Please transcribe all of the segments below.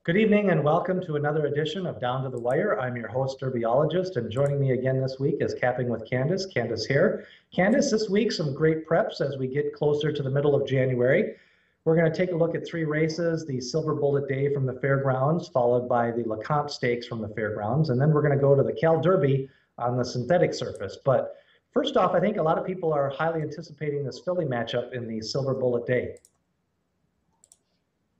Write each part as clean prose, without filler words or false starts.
Good evening and welcome to another edition of Down to the Wire. I'm your host, Derbyologist, and joining me again this week is Capping with Candice. Candice here. Candice, this week some great preps as we get closer to the middle of January. We're going to take a look at three races, the Silver Bullet Day from the fairgrounds, followed by the LeComte Stakes from the fairgrounds, and then we're going to go to the Cal Derby on the synthetic surface. But first off, I think a lot of people are highly anticipating this filly matchup in the Silver Bullet Day.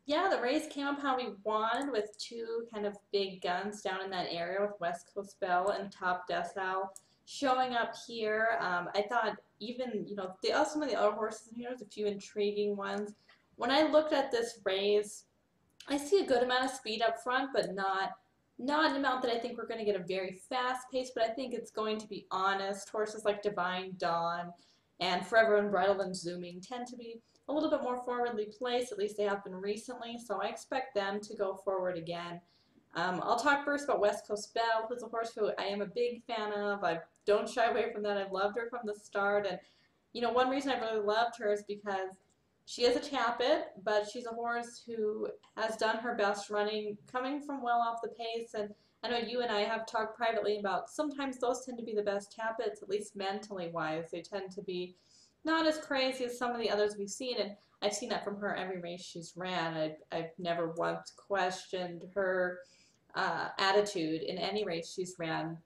Yeah, the race came up how we wanted with two kind of big guns down in that area with West Coast Bell and Top Decile showing up here. I thought even, some of the other horses in here, there's a few intriguing ones. When I looked at this race, I see a good amount of speed up front, but not an amount that I think we're going to get a very fast pace, but I think it's going to be honest. Horses like Divine Dawn and Forever Unbridled and Zooming tend to be a little bit more forwardly placed, at least they have been recently, so I expect them to go forward again. I'll talk first about West Coast Belle, who's a horse who I am a big fan of. I don't shy away from that. I've loved her from the start, and one reason I've really loved her is because she is a Tapit, but she's a horse who has done her best running, coming from well off the pace, and I know you and I have talked privately about sometimes those tend to be the best Tapits, at least mentally wise. They tend to be not as crazy as some of the others we've seen, and I've seen that from her every race she's ran. I've never once questioned her attitude in any race she's ran.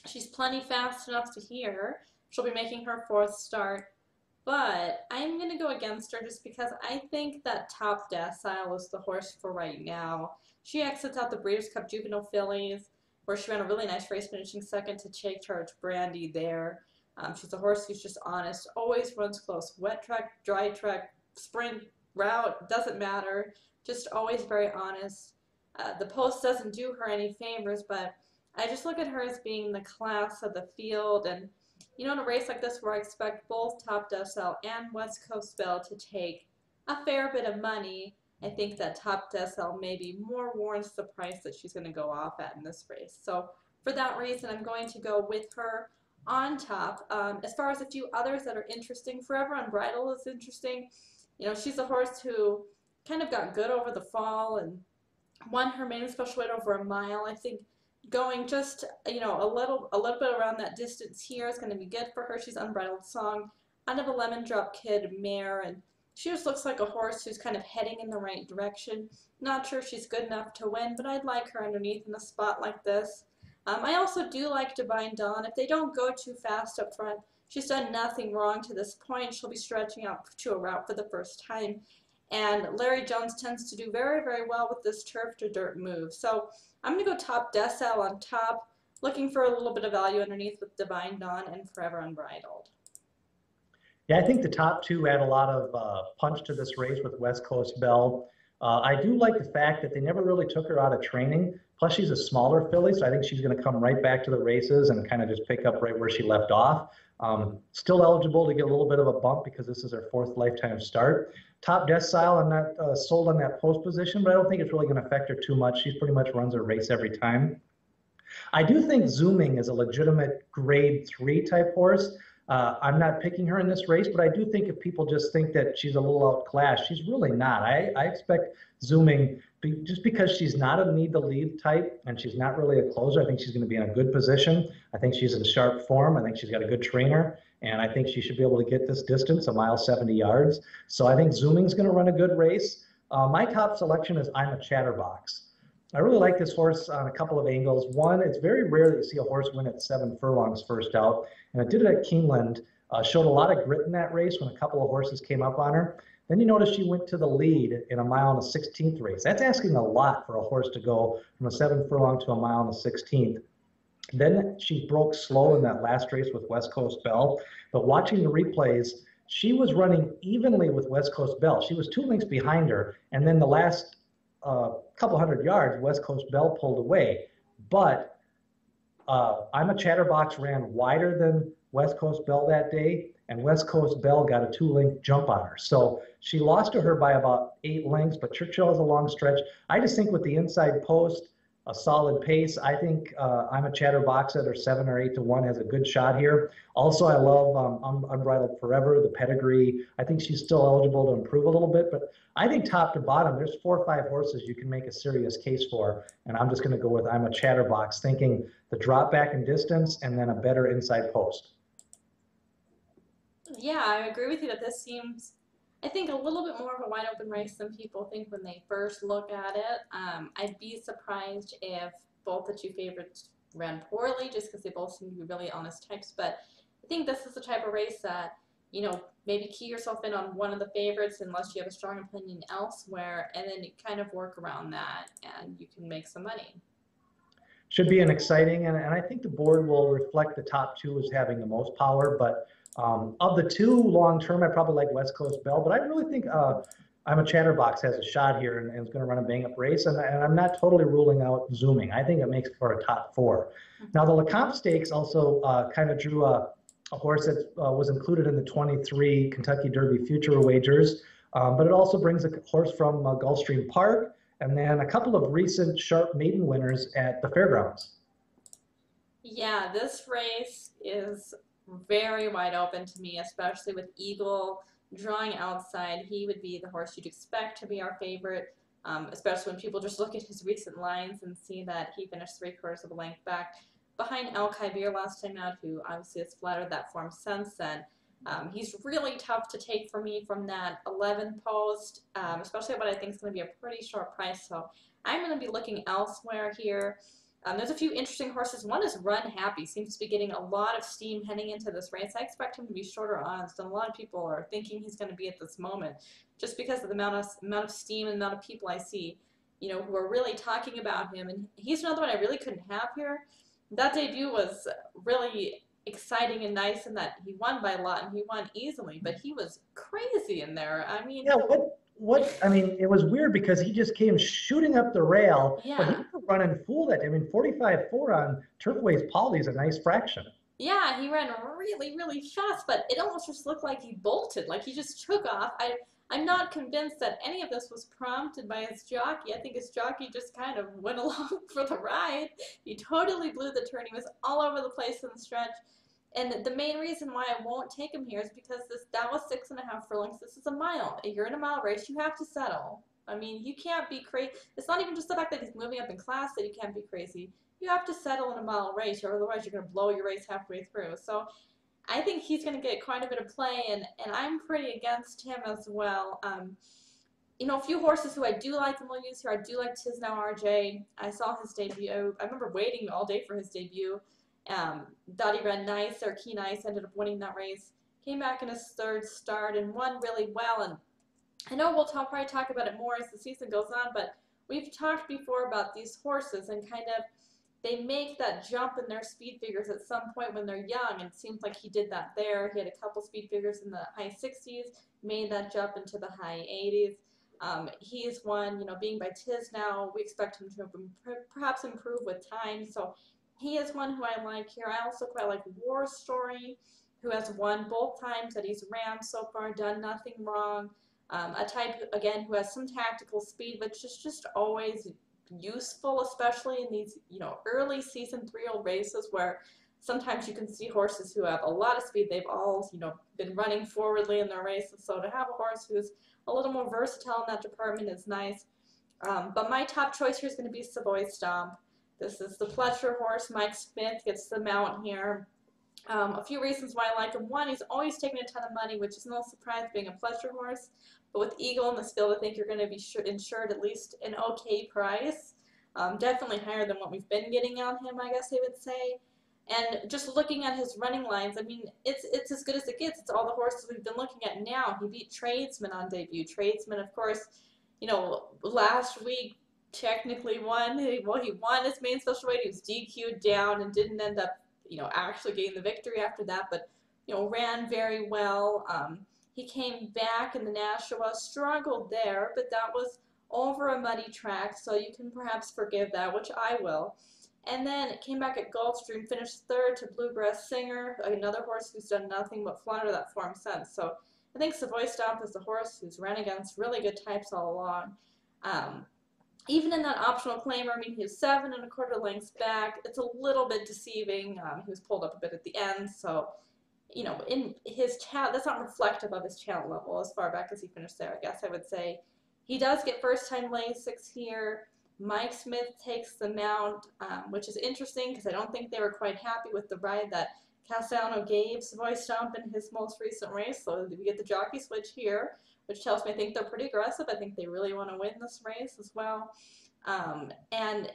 She's plenty fast enough to hear. She'll be making her fourth start, but I'm going to go against her just because I think that Top Decile is the horse for right now. She exits out the Breeders' Cup Juvenile Fillies, where she ran a really nice race, finishing second to Take Charge Brandy there. She's a horse who's just honest, always runs close. Wet track, dry track, sprint, route, doesn't matter. Just always very honest. The post doesn't do her any favors, but I just look at her as being the class of the field. And, in a race like this where I expect both Top Decile and West Coast Bell to take a fair bit of money, I think that Top Decile maybe more warrants the price that she's going to go off at in this race. So for that reason, I'm going to go with her on top. As far as a few others that are interesting, Forever Unbridled is interesting. She's a horse who kind of got good over the fall and won her maiden special weight over a mile. I think going just a little bit around that distance here is going to be good for her. She's Unbridled Song out of a Lemon Drop Kid mare, and she just looks like a horse who's kind of heading in the right direction. Not sure if she's good enough to win, but I'd like her underneath in a spot like this. I also do like Divine Dawn. If they don't go too fast up front, she's done nothing wrong to this point. She'll be stretching out to a route for the first time. And Larry Jones tends to do very, very well with this turf to dirt move. So I'm going to go Top Decile on top, looking for a little bit of value underneath with Divine Dawn and Forever Unbridled. Yeah, I think the top two add a lot of punch to this race with West Coast Bell. I do like the fact that they never really took her out of training. Plus, she's a smaller filly, so I think she's going to come right back to the races and kind of just pick up right where she left off. Still eligible to get a little bit of a bump because this is her fourth lifetime start. Top Decile, I'm not sold on that post position, but I don't think it's really going to affect her too much. She pretty much runs her race every time. I do think Zooming is a legitimate grade 3 type horse. I'm not picking her in this race, but I do think if people just think that she's a little outclassed, she's really not. I expect Zooming, just because she's not a need to lead type and she's not really a closer, I think she's going to be in a good position. I think she's in sharp form. I think she's got a good trainer, and I think she should be able to get this distance, a mile 70 yards. So I think Zooming's going to run a good race. My top selection is I'm A Chatterbox. I really like this horse on a couple of angles. One, it's very rare that you see a horse win at 7 furlongs first out, and it did it at Keeneland. Showed a lot of grit in that race when a couple of horses came up on her. Then you notice she went to the lead in a mile and a 16th race. That's asking a lot for a horse to go from a 7 furlong to a mile and a 16th. Then she broke slow in that last race with West Coast Bell. But watching the replays, she was running evenly with West Coast Bell. She was 2 lengths behind her, and then the last couple hundred yards, West Coast Bell pulled away. But I'm A Chatterbox ran wider than West Coast Bell that day, and West Coast Bell got a 2-length jump on her. So she lost to her by about 8 lengths, but Churchill has a long stretch. I just think with the inside post, a solid pace. I think I'm a Chatterbox at or 7 or 8 to 1 has a good shot here. Also, I love Unbridled Forever, the pedigree. I think she's still eligible to improve a little bit, but I think top to bottom, there's 4 or 5 horses you can make a serious case for. And I'm just going to go with I'm a Chatterbox, thinking the drop back in distance and then a better inside post. Yeah, I agree with you that this seems, I think, a little bit more of a wide open race than people think when they first look at it. I'd be surprised if both the two favorites ran poorly just because they both seem to be really honest types. But I think this is the type of race that, maybe key yourself in on one of the favorites unless you have a strong opinion elsewhere, and then you kind of work around that and you can make some money. Should be an exciting, and I think the board will reflect the top two as having the most power. But of the two long term, I probably like West Coast Bell, but I really think I'm a Chatterbox has a shot here and is going to run a bang up race. And I'm not totally ruling out Zooming. I think it makes for a top 4. Now, the LeComte Stakes also kind of drew a horse that was included in the 23 Kentucky Derby Future Wagers, but it also brings a horse from Gulfstream Park and then a couple of recent sharp maiden winners at the fairgrounds. Yeah, this race is very wide open to me, especially with Eagle drawing outside. He would be the horse you'd expect to be our favorite, especially when people just look at his recent lines and see that he finished 3/4 of a length back behind El Kibir last time out, who obviously has flattered that form since then. He's really tough to take for me from that 11 post, especially at what I think is going to be a pretty short price. So I'm going to be looking elsewhere here. There's a few interesting horses. One is Run Happy. Seems to be getting a lot of steam heading into this race. I expect him to be shorter odds than a lot of people are thinking he's going to be at this moment, just because of the amount of steam and amount of people I see, who are really talking about him. And he's another one I really couldn't have here. That debut was really exciting and nice in that he won by a lot and he won easily, but he was crazy in there. I mean, Yeah, I mean, it was weird because he just came shooting up the rail, but he yeah. was running full that day. I mean, 45-4 on Turfway's Polly is a nice fraction. Yeah, he ran really, really fast, but it almost just looked like he bolted, like he just took off. I'm not convinced that any of this was prompted by his jockey. I think his jockey just kind of went along for the ride. He totally blew the turn. He was all over the place in the stretch. And the main reason why I won't take him here is because that was 6.5 furlongs. This is a mile. You're in a mile race. You have to settle. I mean, you can't be crazy. It's not even just the fact that he's moving up in class that you can't be crazy. You have to settle in a mile race, or otherwise you're going to blow your race halfway through. So I think he's going to get quite a bit of play, and I'm pretty against him as well. A few horses who I do like and will use here. I do like Tis Now RJ. I saw his debut. I remember waiting all day for his debut. Thought he ran nice, or Keen Ice ended up winning that race. Came back in his third start and won really well. And I know we'll probably talk about it more as the season goes on, but we've talked before about these horses and kind of they make that jump in their speed figures at some point when they're young, and it seems like he did that there. He had a couple speed figures in the high 60s, made that jump into the high 80s. He is one, being by Tis Now, we expect him to perhaps improve with time. So he is one who I like here. I also quite like War Story, who has won both times that he's ran so far, done nothing wrong. A type, again, who has some tactical speed, which is just always useful, especially in these, early season 3-year-old races where sometimes you can see horses who have a lot of speed. They've all, been running forwardly in their races. So to have a horse who's a little more versatile in that department is nice. But my top choice here is going to be Savoy Stomp. This is the Pletcher horse. Mike Smith gets the mount here. A few reasons why I like him. One, he's always taking a ton of money, which is no surprise being a Pletcher horse. But with Eagle in this field, I think you're going to be insured at least an okay price. Definitely higher than what we've been getting on him, I guess I would say. And just looking at his running lines, I mean, it's as good as it gets. It's all the horses we've been looking at now. He beat Tradesman on debut. Tradesman, of course, last week technically won. Well, he won his main special weight. He was DQ'd down and didn't end up, actually getting the victory after that. But, ran very well. He came back in the Nashua, struggled there, but that was over a muddy track, so you can perhaps forgive that, which I will. And then it came back at Gulfstream, finished third to Bluegrass Singer, another horse who's done nothing but flounder that form since. So I think Savoy Stomp is the horse who's run against really good types all along. even in that optional claimer, I mean, he was 7¼ lengths back. It's a little bit deceiving. He was pulled up a bit at the end, so in his chat, that's not reflective of his channel level as far back as he finished there, I guess I would say. He does get first time Lasix here. Mike Smith takes the mount, which is interesting because I don't think they were quite happy with the ride that Castellano gave Savoy Stomp in his most recent race. So we get the jockey switch here, which tells me I think they're pretty aggressive. I think they really want to win this race as well. And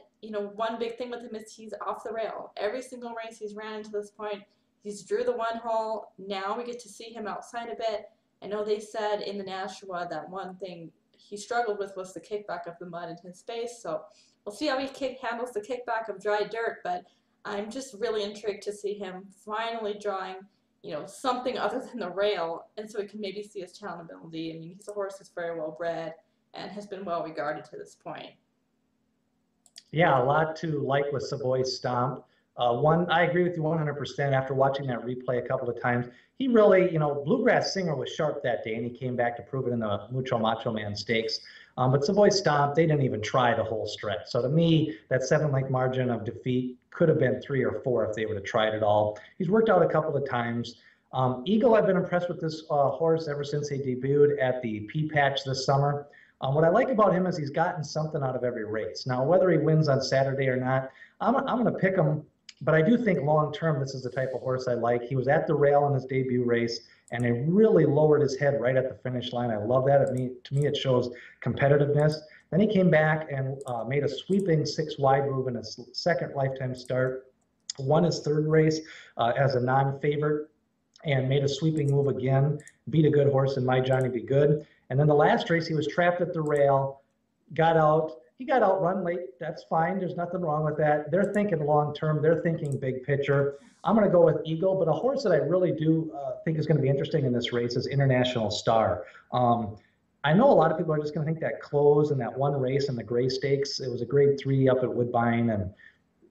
one big thing with him is he's off the rail. Every single race he's ran into this point, he's drew the 1 hole. Now we get to see him outside a bit. I know they said in the Nashua that one thing he struggled with was the kickback of the mud in his face. So we'll see how he handles the kickback of dry dirt. But I'm just really intrigued to see him finally drawing, something other than the rail, and so we can maybe see his talent ability. I mean, he's a horse that's very well bred and has been well regarded to this point. Yeah, a lot to like with Savoy Stomp. I agree with you 100% after watching that replay a couple of times. He really, Bluegrass Singer was sharp that day, and he came back to prove it in the Mucho Macho Man Stakes. But Savoy Stomp, they didn't even try the whole stretch. So to me, that 7-length margin of defeat could have been 3 or 4 if they would have tried it all. He's worked out a couple of times. Eagle, I've been impressed with this horse ever since he debuted at the P-Patch this summer. What I like about him is he's gotten something out of every race. Now, whether he wins on Saturday or not, I'm going to pick him. But I do think long-term, this is the type of horse I like. He was at the rail in his debut race, and he really lowered his head right at the finish line. I love that. To me, it shows competitiveness. Then he came back and made a sweeping 6-wide move in his second lifetime start, won his third race as a non-favorite, and made a sweeping move again, beat a good horse in My Johnny Be Good. And then the last race, he was trapped at the rail, got out. He got outrun late. That's fine. There's nothing wrong with that. They're thinking long term. They're thinking big picture. I'm going to go with Eagle, but a horse that I really do think is going to be interesting in this race is International Star. I know a lot of people are just going to think that close in that one race in the Gray Stakes, it was a grade 3 up at Woodbine, and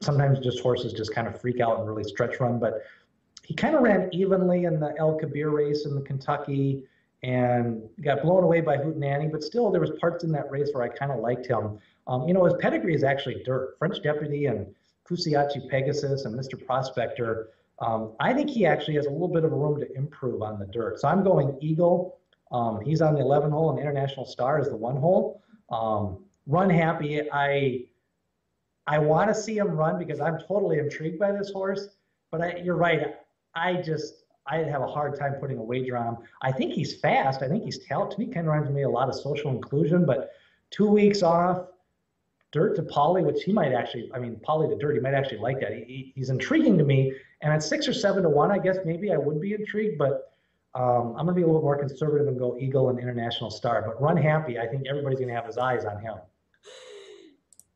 sometimes just horses just kind of freak out and really stretch run. But he kind of ran evenly in the El Kabir race in the Kentucky and got blown away by Hootenanny, but still there was parts in that race where I kind of liked him. His pedigree is actually dirt. French Deputy and Kusiachi Pegasus and Mr. Prospector. I think he actually has a little bit of room to improve on the dirt. So I'm going Eagle. He's on the 11 hole, and International Star is the 1 hole. Run Happy. I want to see him run because I'm totally intrigued by this horse. But you're right. I'd have a hard time putting a wager on him. I think he's fast. I think he's talented. To me, kind of reminds me a lot of Social Inclusion, but 2 weeks off, dirt to Polly, which he might actually, Polly to dirt, he might actually like that. He's intriguing to me. And at 6 or 7 to 1, I guess maybe I would be intrigued, but I'm going to be a little more conservative and go Eagle and International Star. But Run Happy, I think everybody's going to have his eyes on him.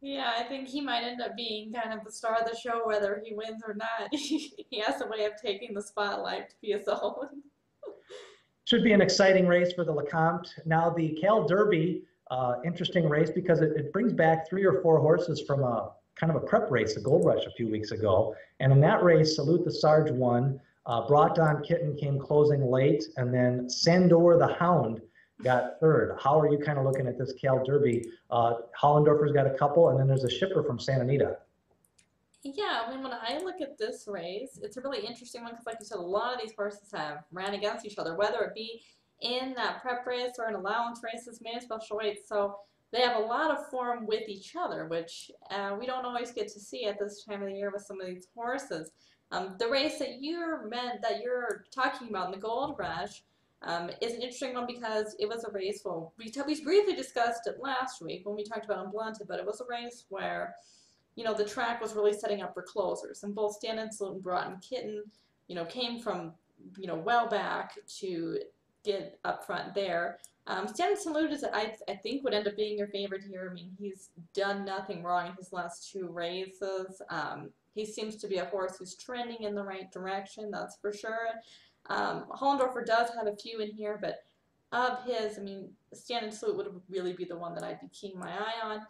Yeah, I think he might end up being kind of the star of the show, whether he wins or not. He has a way of taking the spotlight to be his own. Should be an exciting race for the LeComte. Now the Cal Derby, interesting race because it brings back 3 or 4 horses from a kind of a prep race, the Gold Rush a few weeks ago. And in that race, Salute the Sarge won. Brought On Kitten came closing late, and then Sandor the Hound got 3rd. How are you kind of looking at this Cal Derby? Hollendorfer's got a couple, and then there's a shipper from Santa Anita. Yeah, when I look at this race, it's a really interesting one because, like you said, a lot of these horses have ran against each other, whether it be in that prep race or in allowance races, made special weights. So they have a lot of form with each other, which we don't always get to see at this time of the year with some of these horses. The race that you're talking about in the Gold Rush is an interesting one because it was a race, well, we briefly discussed it last week when we talked about Unblunted, but it was a race where, the track was really setting up for closers, and both Stan and Salute and Brought On Kitten, came from, well back to get up front there. Stan and Salute is, I think, would end up being your favorite here. He's done nothing wrong in his last 2 races. He seems to be a horse who's trending in the right direction, that's for sure. Hollendorfer does have a few in here, but of his, Stan and Salute would really be the one that I'd be keeping my eye on.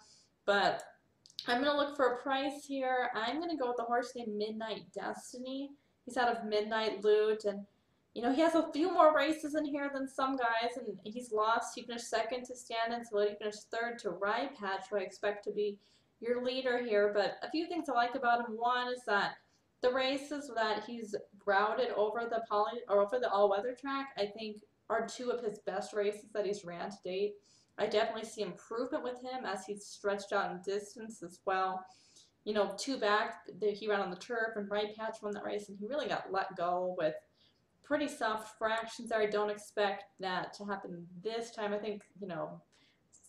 But I'm going to look for a price here. I'm going to go with the horse named Midnight Destiny. He's out of Midnight Loot, and he has a few more races in here than some guys, and he's lost. He finished second to Stand-In, so he finished third to Rye Patch, who I expect to be your leader here. But a few things I like about him. One is that the races that he's routed over the over the all-weather track, I think, are two of his best races that he's ran to date. I definitely see improvement with him as he's stretched out in distance as well. Two back, he ran on the turf, and Rye Patch won that race, and he really got let go with pretty soft fractions there. I don't expect that to happen this time. I think,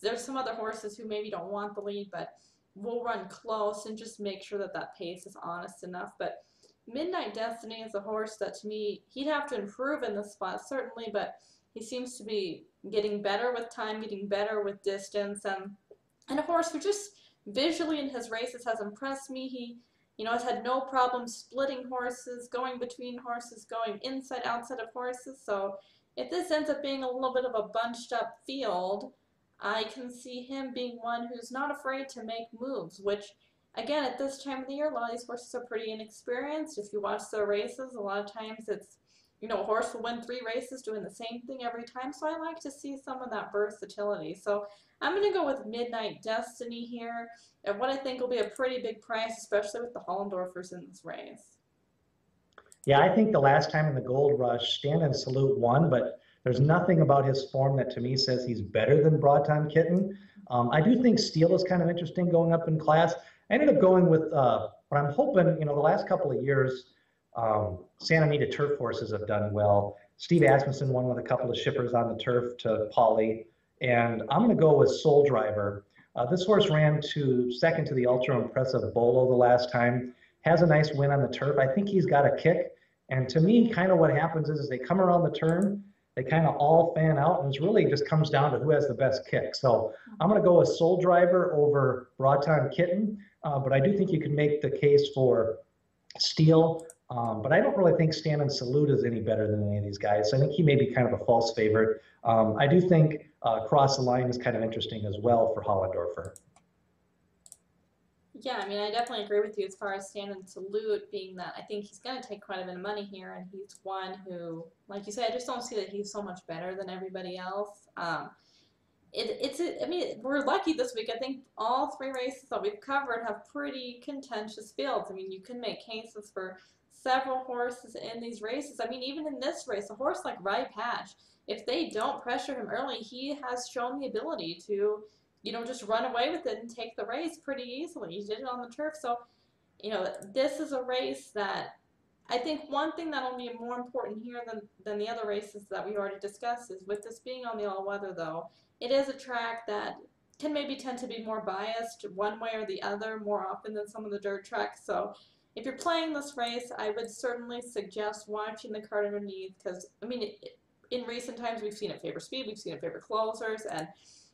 there's some other horses who maybe don't want the lead, but we'll run close and just make sure that that pace is honest enough. But Midnight Destiny is a horse that, to me, he'd have to improve in this spot, certainly, but he seems to be getting better with time, getting better with distance, and a horse who just visually in his races has impressed me. He has had no problem splitting horses, going between horses, going inside, outside of horses. So if this ends up being a little bit of a bunched up field, I can see him being one who's not afraid to make moves, which, again, at this time of the year, a lot of these horses are pretty inexperienced. If you watch their races, a lot of times it's, a horse will win 3 races doing the same thing every time. So I like to see some of that versatility. So I'm going to go with Midnight Destiny here at what I think will be a pretty big price, especially with the Hollendorfers in this race. Yeah, I think the last time in the Gold Rush, Stand-In Salute won, but there's nothing about his form that to me says he's better than Broad Time Kitten. I do think Steel is kind of interesting going up in class. I ended up going with what I'm hoping, the last couple of years, Santa Anita turf horses have done well. Steve Asmussen won with a couple of shippers on the turf to Polly, and I'm going to go with Soul Driver. This horse ran second to the ultra impressive Bolo the last time. Has a nice win on the turf. I think he's got a kick. And to me, kind of what happens is they come around the turn, they kind of all fan out, and it really just comes down to who has the best kick. So I'm going to go with Soul Driver over Broad Time Kitten, but I do think you can make the case for Steel. But I don't really think Stand-In Salute is any better than any of these guys. So I think he may be kind of a false favorite. I do think Cross the Line is kind of interesting as well for Hollendorfer. Yeah, I definitely agree with you as far as Stand-In Salute being that I think he's going to take quite a bit of money here, and he's one who, like you said, I just don't see that he's so much better than everybody else. We're lucky this week. I think all 3 races that we've covered have pretty contentious fields. You can make cases for several horses in these races. Even in this race, a horse like Rye Patch, if they don't pressure him early, he has shown the ability to just run away with it and take the race pretty easily. He did it on the turf. So, this is a race that I think one thing that'll be more important here than the other races that we already discussed is with this being on the all-weather, though, it is a track that can maybe tend to be more biased one way or the other more often than some of the dirt tracks. So if you're playing this race, I would certainly suggest watching the card underneath because, in recent times we've seen it favor speed, we've seen it favor closers, and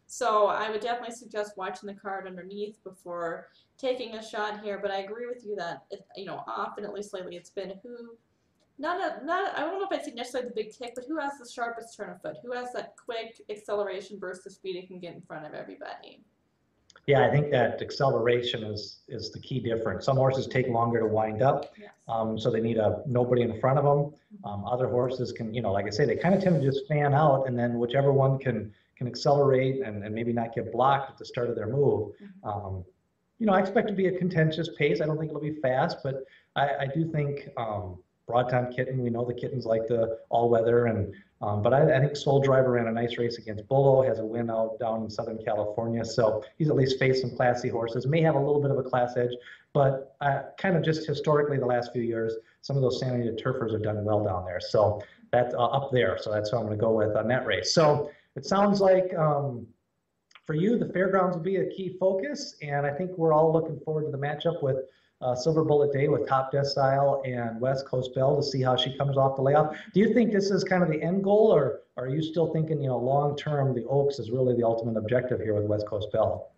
so I would definitely suggest watching the card underneath before taking a shot here. But I agree with you that often, at least lately, it's been who I don't know if I'd say necessarily the big kick, but who has the sharpest turn of foot, who has that quick acceleration burst of speed it can get in front of everybody. Yeah, I think that acceleration is the key difference. Some horses take longer to wind up, Yes. So they need nobody in front of them. Other horses can, like I say, they kind of tend to just fan out, and then whichever one can accelerate and maybe not get blocked at the start of their move. I expect it to be a contentious pace. I don't think it'll be fast, but I do think Broad Time Kitten, we know the Kittens like the all-weather, but I think Soul Driver ran a nice race against Bolo, has a win out down in Southern California, so he's at least faced some classy horses, may have a little bit of a class edge, but kind of just historically the last few years, some of those Santa Anita turfers have done well down there, so that's up there, so that's what I'm going to go with on that race. So it sounds like for you, the fairgrounds will be a key focus, and I think we're all looking forward to the matchup with Silverbulletday with Top Decile and West Coast Belle to see how she comes off the layoff. Do you think this is kind of the end goal, or are you still thinking, long term, the Oaks is really the ultimate objective here with West Coast Belle?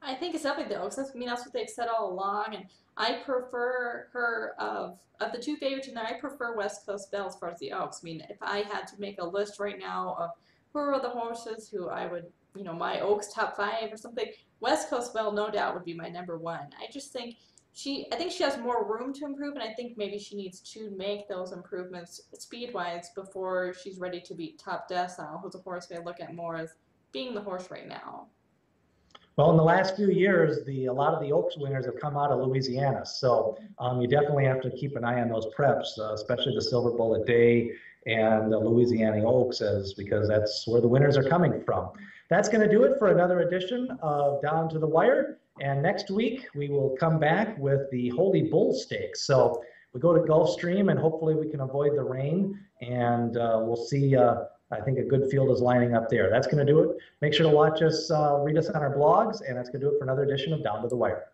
I think it's definitely the Oaks. That's what they've said all along, and I prefer her of the 2 favorites in there. I prefer West Coast Belle as far as the Oaks. If I had to make a list right now of who are the horses who I would, my Oaks top 5 or something, West Coast Belle no doubt would be my number 1. I just think I think she has more room to improve, and I think maybe she needs to make those improvements speed-wise before she's ready to beat Top Decile, who's a horse I look at more as being the horse right now. Well, in the last few years, a lot of the Oaks winners have come out of Louisiana, so you definitely have to keep an eye on those preps, especially the Silver Bullet Day and the Louisiana Oaks, because that's where the winners are coming from. That's going to do it for another edition of Down to the Wire. And next week we will come back with the Holy Bull Stakes. So we go to Gulfstream, and hopefully we can avoid the rain, and we'll see. I think a good field is lining up there. That's going to do it. Make sure to watch us, read us on our blogs, and that's going to do it for another edition of Down to the Wire.